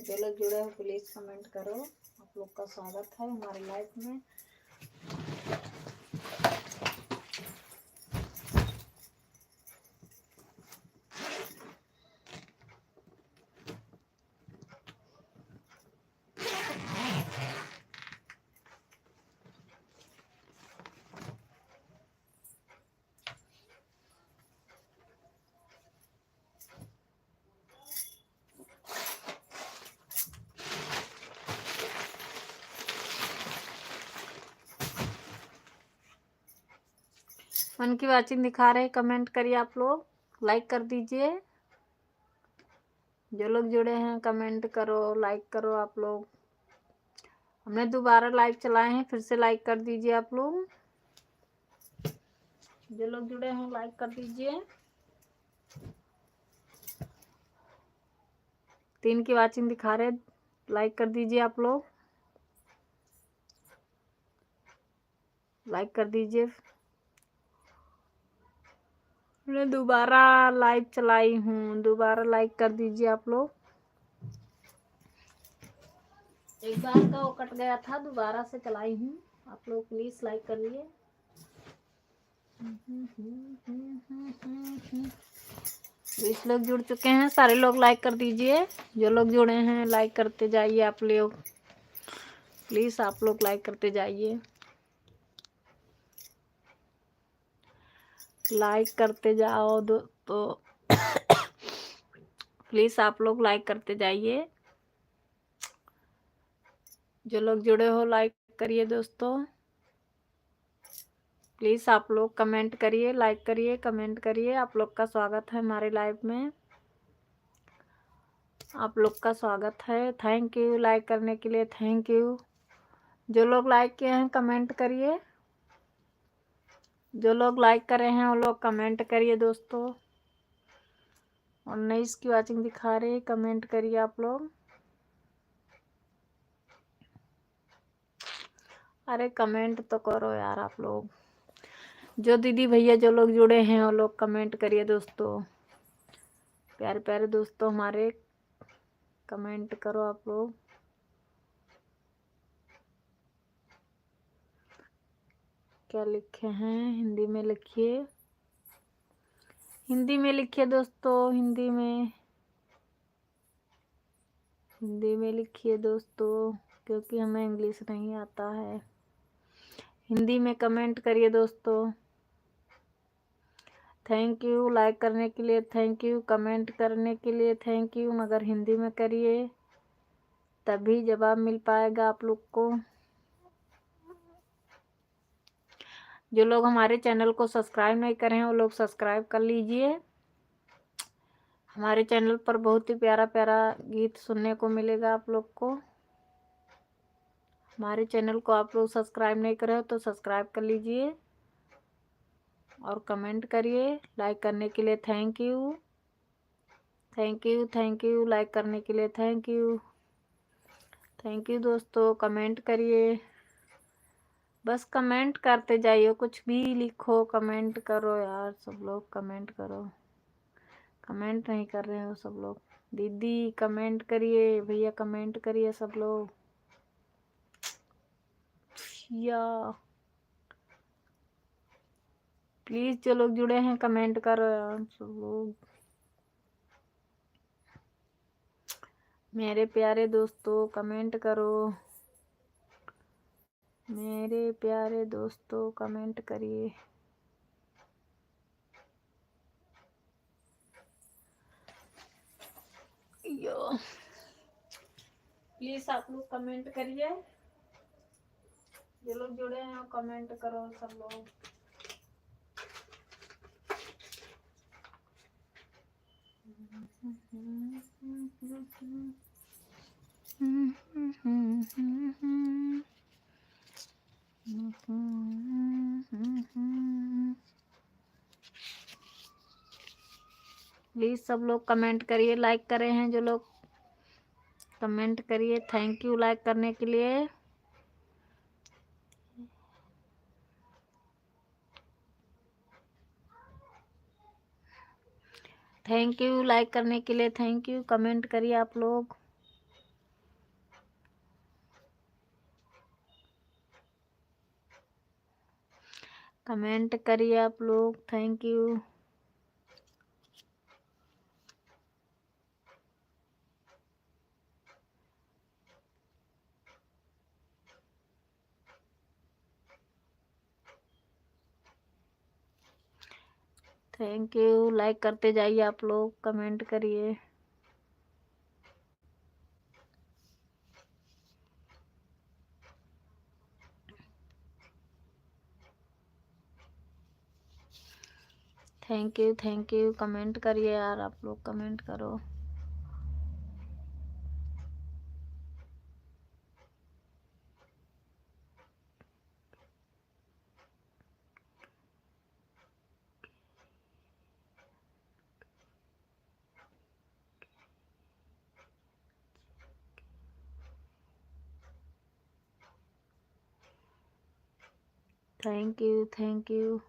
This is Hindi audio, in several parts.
जो लोग जुड़े हो प्लीज कमेंट करो। आप लोग का स्वागत है हमारे लाइफ में। मन की वाचिंग दिखा रहे, कमेंट करिए आप लोग, लाइक कर दीजिए। जो लोग जुड़े हैं कमेंट करो, लाइक करो आप लोग। हमने दोबारा लाइव चलाए हैं, फिर से लाइक कर दीजिए आप लोग। जो लोग जुड़े हैं लाइक कर दीजिए। 3 की वाचिंग दिखा रहे, लाइक कर दीजिए आप लोग, लाइक कर दीजिए। मैं दोबारा लाइव चलाई हूँ, दोबारा लाइक कर दीजिए आप लोग। एक बार का वो कट गया था, दोबारा से चलाई हूँ, आप लोग प्लीज लाइक करिए। 20 लोग जुड़ चुके हैं, सारे लोग लाइक कर दीजिए। जो लोग जुड़े हैं लाइक करते जाइए आप लोग, प्लीज आप लोग लाइक करते जाइए, लाइक करते जाओ तो प्लीज आप लोग लाइक करते जाइए। जो लोग जुड़े हो लाइक करिए दोस्तों, प्लीज आप लोग कमेंट करिए, लाइक करिए, कमेंट करिए। आप लोग का स्वागत है हमारे लाइव में, आप लोग का स्वागत है। थैंक यू लाइक करने के लिए, थैंक यू। जो लोग लाइक किए हैं कमेंट करिए, जो लोग लाइक कर रहे हैं वो लोग कमेंट करिए दोस्तों। और 19 की वाचिंग दिखा रहे, कमेंट करिए आप लोग। अरे कमेंट तो करो यार आप लोग। जो दीदी भैया जो लोग जुड़े हैं वो लोग कमेंट करिए दोस्तों। प्यारे प्यारे दोस्तों हमारे, कमेंट करो आप लोग। क्या लिखे हैं, हिंदी में लिखिए, हिंदी में लिखिए दोस्तों, हिंदी में, हिंदी में लिखिए दोस्तों, क्योंकि हमें इंग्लिश नहीं आता है। हिंदी में कमेंट करिए दोस्तों। थैंक यू लाइक करने के लिए, थैंक यू कमेंट करने के लिए, थैंक यू। मगर हिंदी में करिए, तभी जवाब मिल पाएगा आप लोग को। जो लोग हमारे चैनल को सब्सक्राइब नहीं करे हैं वो लोग सब्सक्राइब कर लीजिए। हमारे चैनल पर बहुत ही प्यारा प्यारा गीत सुनने को मिलेगा आप लोग को। हमारे चैनल को आप लोग सब्सक्राइब नहीं करे हो तो सब्सक्राइब कर लीजिए और कमेंट करिए। लाइक करने के लिए thank you, thank you, thank you. Like करने के लिए थैंक यू, थैंक यू दोस्तों। कमेंट करिए, बस कमेंट करते जाइए, कुछ भी लिखो, कमेंट करो यार सब लोग, कमेंट करो। कमेंट नहीं कर रहे हो सब लोग। दीदी कमेंट करिए, भैया कमेंट करिए सब लोग। या प्लीज जो लोग जुड़े हैं कमेंट करो यार सब लोग। मेरे प्यारे दोस्तों कमेंट करो, मेरे प्यारे दोस्तों कमेंट करिए। प्लीज आप लोग कमेंट करिए, जो लोग जुड़े हैं कमेंट करो सब लोग। प्लीज सब लोग कमेंट करिए, लाइक कर रहे हैं जो लोग कमेंट करिए। थैंक यू लाइक करने के लिए। थैंक यू लाइक करने के लिए, थैंक यू। कमेंट करिए आप लोग। कमेंट करिए आप लोग। Thank you. Thank you. Like करते जाइए आप लोग, कमेंट करिए। Thank you. कमेंट करिए यार, आप लोग कमेंट करो। थैंक यू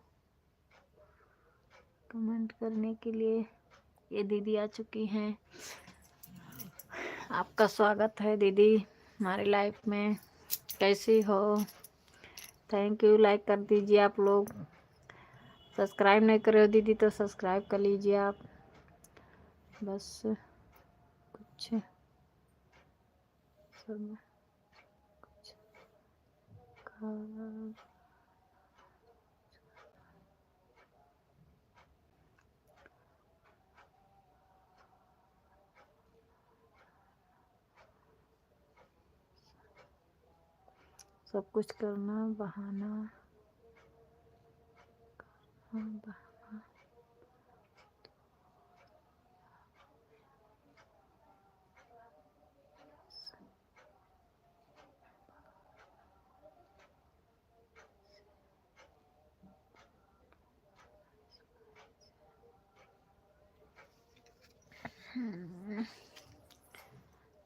कमेंट करने के लिए। ये दीदी आ चुकी हैं। आपका स्वागत है दीदी हमारी लाइफ में। कैसी हो? Thank you. लाइक कर दीजिए आप लोग। सब्सक्राइब नहीं करे हो दीदी तो सब्सक्राइब कर लीजिए आप। बस कुछ सब सब कुछ करना बहाना।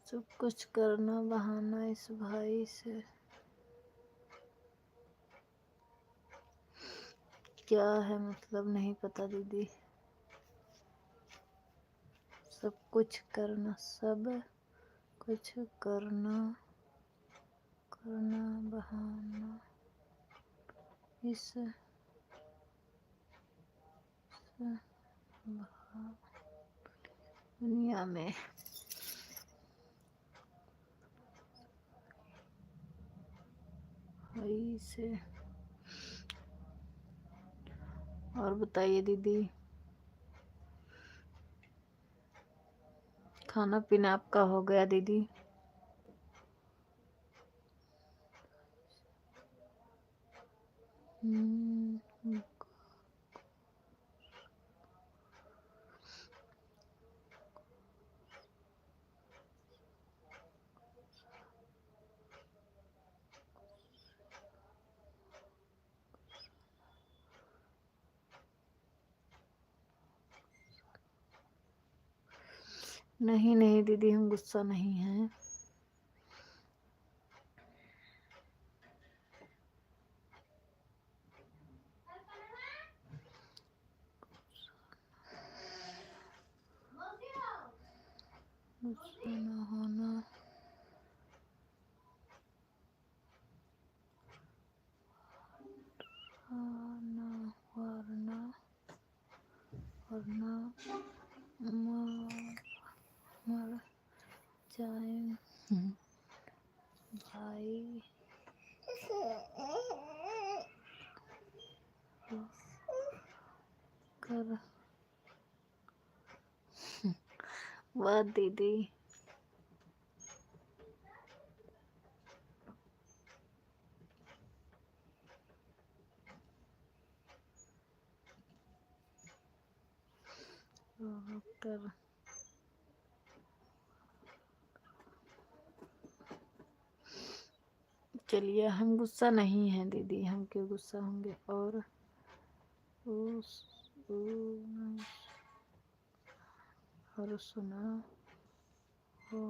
सब कुछ करना बहाना इस भाई से। क्या है मतलब नहीं पता दीदी। सब कुछ करना, सब कुछ करना बहाना इस दुनिया में। वही से। और बताइए दीदी, खाना पीना आपका हो गया दीदी? नहीं नहीं दीदी, हम गुस्सा नहीं हैं। गुस्सा न होना। आना वरना मर जाए भाई। कर वाह दीदी। कर चलिए, हम गुस्सा नहीं हैं दीदी, हम क्यों गुस्सा होंगे। और सुना हो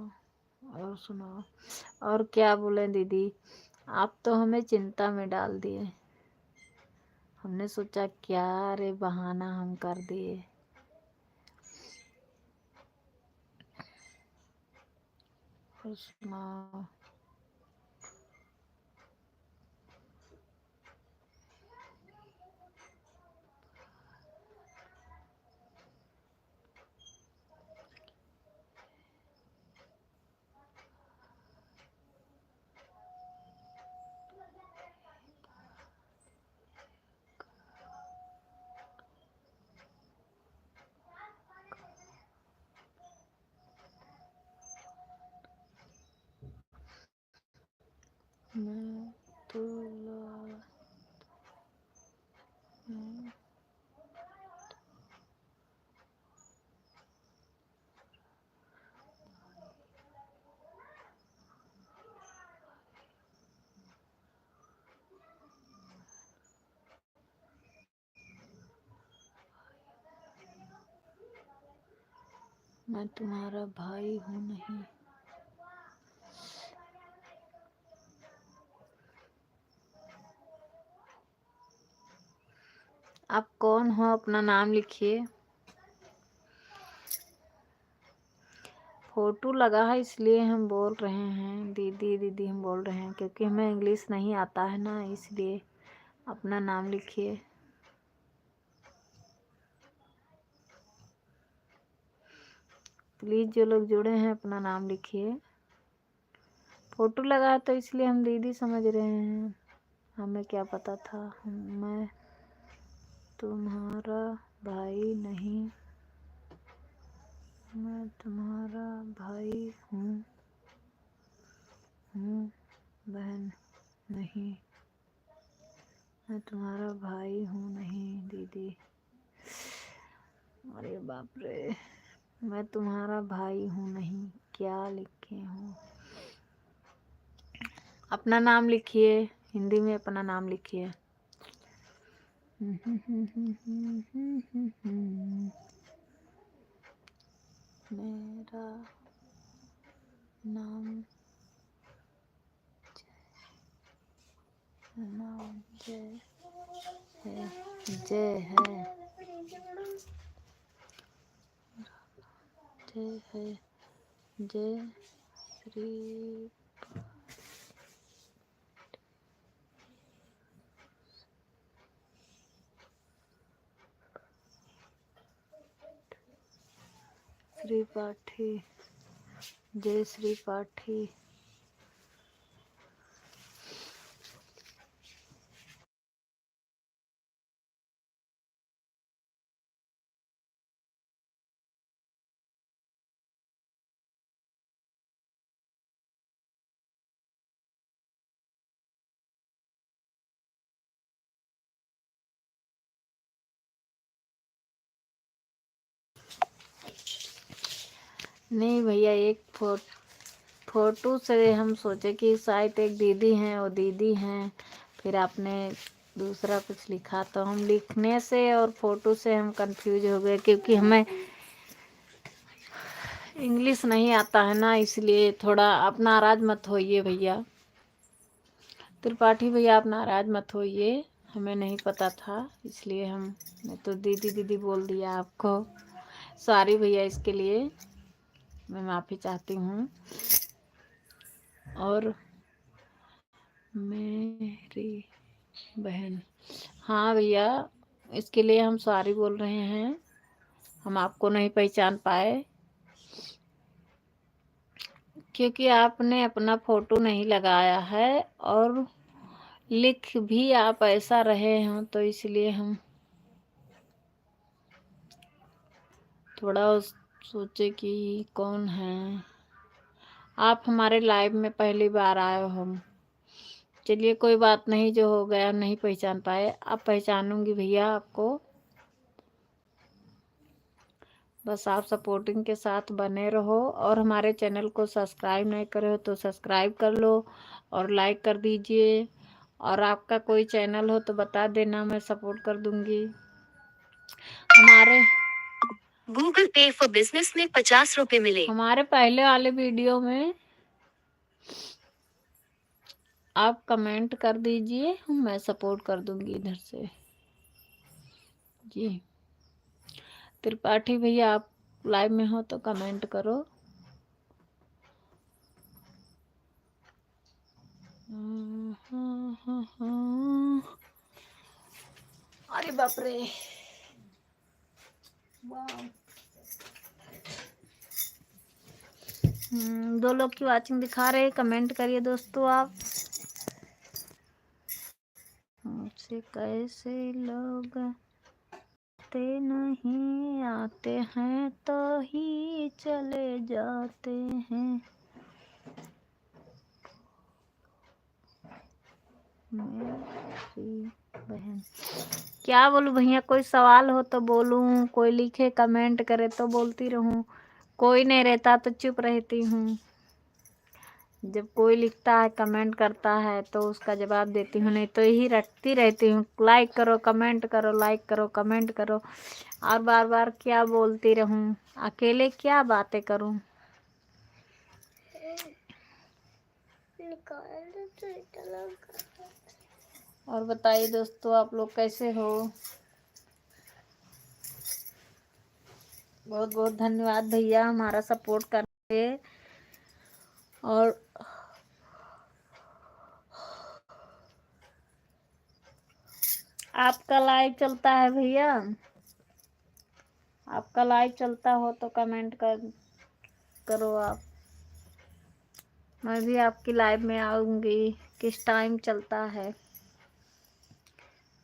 और सुनाओ। और क्या बोले दीदी, आप तो हमें चिंता में डाल दिए। हमने सोचा क्या रे बहाना हम कर दिए। और सुनाओ। मैं तो मैं तुम्हारा भाई हूँ नहीं। आप कौन हो, अपना नाम लिखिए। फोटो लगा है इसलिए हम बोल रहे हैं दीदी दीदी, हम बोल रहे हैं क्योंकि हमें इंग्लिश नहीं आता है ना, इसलिए अपना नाम लिखिए। प्लीज़ जो लोग जुड़े हैं अपना नाम लिखिए। फोटो लगा है तो इसलिए हम दीदी समझ रहे हैं, हमें क्या पता था। मैं तुम्हारा भाई नहीं, मैं तुम्हारा भाई हूँ बहन नहीं, मैं तुम्हारा भाई हूँ नहीं दीदी। अरे बाप रे, मैं तुम्हारा भाई हूँ नहीं, क्या लिखे हूँ। अपना नाम लिखिए, हिंदी में अपना नाम लिखिए। मेरा नाम जय है, जय है, जय है, जय श्री श्री पाठी, जय श्री पाठी। नहीं भैया, एक फोटो से हम सोचे कि शायद एक दीदी हैं, वो दीदी हैं, फिर आपने दूसरा कुछ लिखा तो हम लिखने से और फोटो से हम कंफ्यूज हो गए, क्योंकि हमें इंग्लिश नहीं आता है ना, इसलिए थोड़ा आप नाराज मत होइए भैया। त्रिपाठी भैया आप नाराज मत होइए, हमें नहीं पता था इसलिए मैं तो दीदी दीदी बोल दिया आपको। सॉरी भैया, इसके लिए मैं माफ़ी चाहती हूँ। और मेरी बहन, हाँ भैया, इसके लिए हम सॉरी बोल रहे हैं, हम आपको नहीं पहचान पाए क्योंकि आपने अपना फोटो नहीं लगाया है और लिख भी आप ऐसा रहे हो, तो इसलिए हम थोड़ा सोचे कि कौन है आप। हमारे लाइव में पहली बार आए हो। चलिए कोई बात नहीं, जो हो गया नहीं पहचान पाए, अब पहचानूंगी भैया आपको। बस आप सपोर्टिंग के साथ बने रहो, और हमारे चैनल को सब्सक्राइब नहीं करे हो तो सब्सक्राइब कर लो और लाइक कर दीजिए। और आपका कोई चैनल हो तो बता देना, मैं सपोर्ट कर दूंगी। हमारे गूगल पे फॉर बिजनेस में 50 रुपए मिले। हमारे पहले वाले वीडियो में आप कमेंट कर दीजिए, मैं सपोर्ट कर दूंगी इधर से जी। त्रिपाठी भैया आप लाइव में हो तो कमेंट करो। अरे बाप रे, दो लोग की वाचिंग दिखा रहे, कमेंट करिए दोस्तों आप। मुझसे कैसे लोग आते नहीं, आते हैं तो ही चले जाते हैं। मेरी बहन। क्या बोलूं भैया, कोई सवाल हो तो बोलूं, कोई लिखे कमेंट करे तो बोलती रहूं, कोई नहीं रहता तो चुप रहती हूँ। जब कोई लिखता है कमेंट करता है तो उसका जवाब देती हूँ, नहीं तो यही रटती रहती हूँ, लाइक करो कमेंट करो, लाइक करो कमेंट करो, और बार बार क्या बोलती रहूं, अकेले क्या बातें करूं। और बताइए दोस्तों, आप लोग कैसे हो। बहुत बहुत धन्यवाद भैया हमारा सपोर्ट करने। और आपका लाइव चलता है भैया, आपका लाइव चलता हो तो कमेंट करो आप, मैं भी आपकी लाइव में आऊंगी। किस टाइम चलता है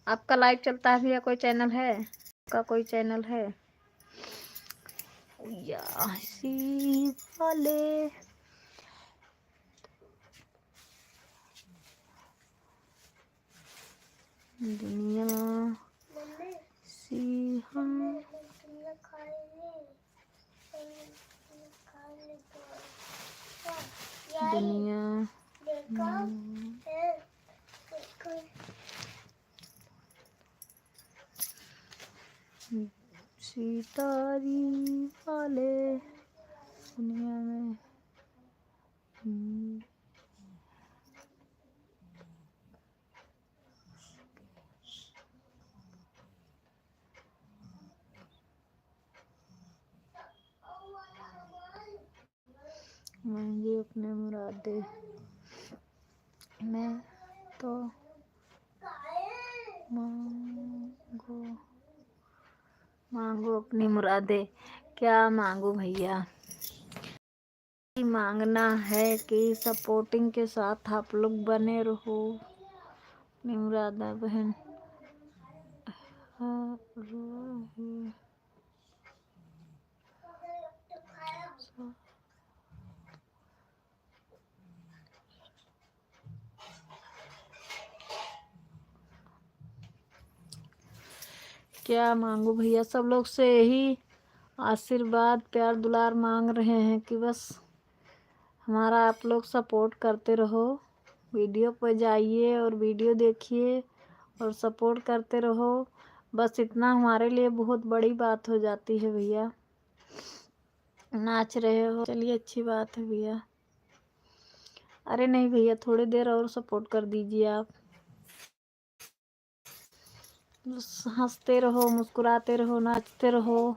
आपका लाइव चलता है भैया? कोई चैनल है आपका, कोई चैनल है? यासी वाले दुनिया सी हम दुनिया सितारी वाले दुनिया में मांगे अपने मुरादे, मैं तो मांगो अपनी मुरादे। क्या मांगू भैया, मांगना है कि सपोर्टिंग के साथ आप लोग बने रहो। अपनी मुरादा बहन क्या मांगू भैया, सब लोग से यही आशीर्वाद प्यार दुलार मांग रहे हैं कि बस हमारा आप लोग सपोर्ट करते रहो, वीडियो पर जाइए और वीडियो देखिए और सपोर्ट करते रहो। बस इतना हमारे लिए बहुत बड़ी बात हो जाती है भैया। नाच रहे हो, चलिए अच्छी बात है भैया। अरे नहीं भैया, थोड़ी देर और सपोर्ट कर दीजिए आप, बस हंसते रहो, मुस्कुराते रहो, नाचते रहो।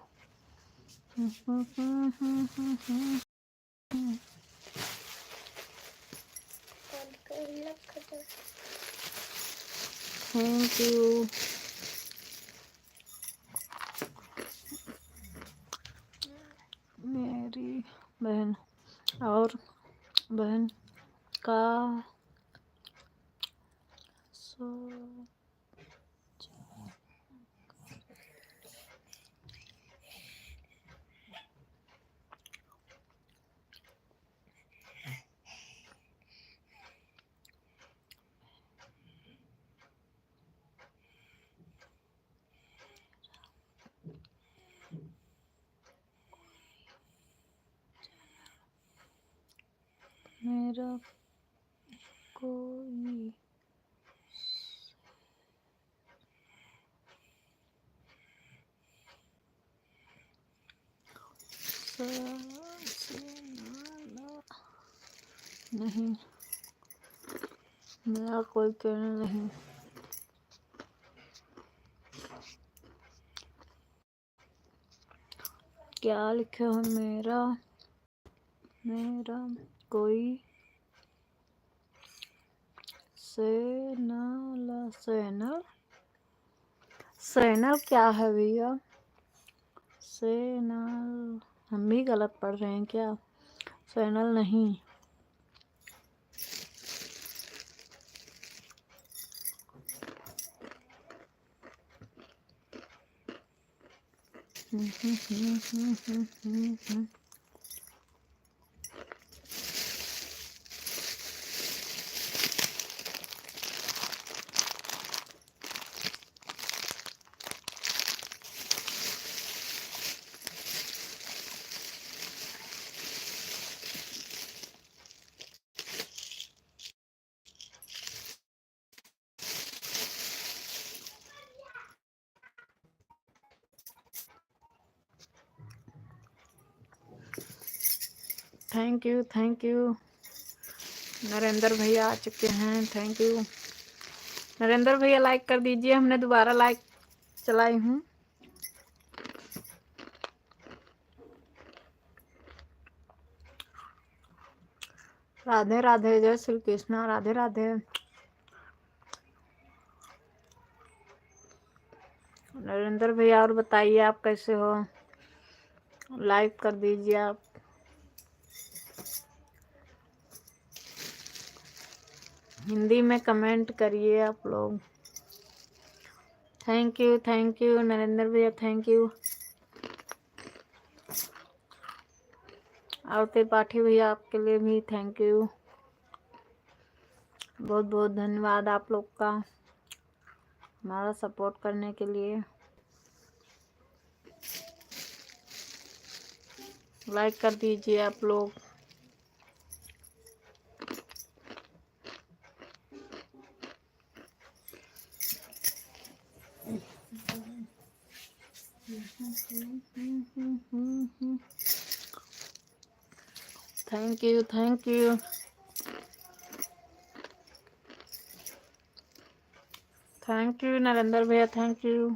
Thank you. मेरी बहन और बहन का मेरा कोई नहीं, मेरा कोई चैनल नहीं। क्या लिखे हो? मेरा कोई सैनल क्या है भैया? सैनल हम भी गलत पढ़ रहे हैं क्या? सैनल नहीं। Thank you, thank you. Narendra भैया आ चुके हैं, थैंक यू। नरेंद्र भैया लाइक कर दीजिए, हमने दोबारा लाइक चलाई हूँ। राधे राधे, जय श्री कृष्णा, राधे राधे। नरेंद्र भैया और बताइए आप कैसे हो, लाइक कर दीजिए आप। हिंदी में कमेंट करिए आप लोग। थैंक यू नरेंद्र भैया, थैंक यू। और त्रिपाठी भैया आपके लिए भी थैंक यू, बहुत बहुत धन्यवाद आप लोग का हमारा सपोर्ट करने के लिए। लाइक कर दीजिए आप लोग। Thank you, thank you. Thank you Narendra भैया, थैंक यू।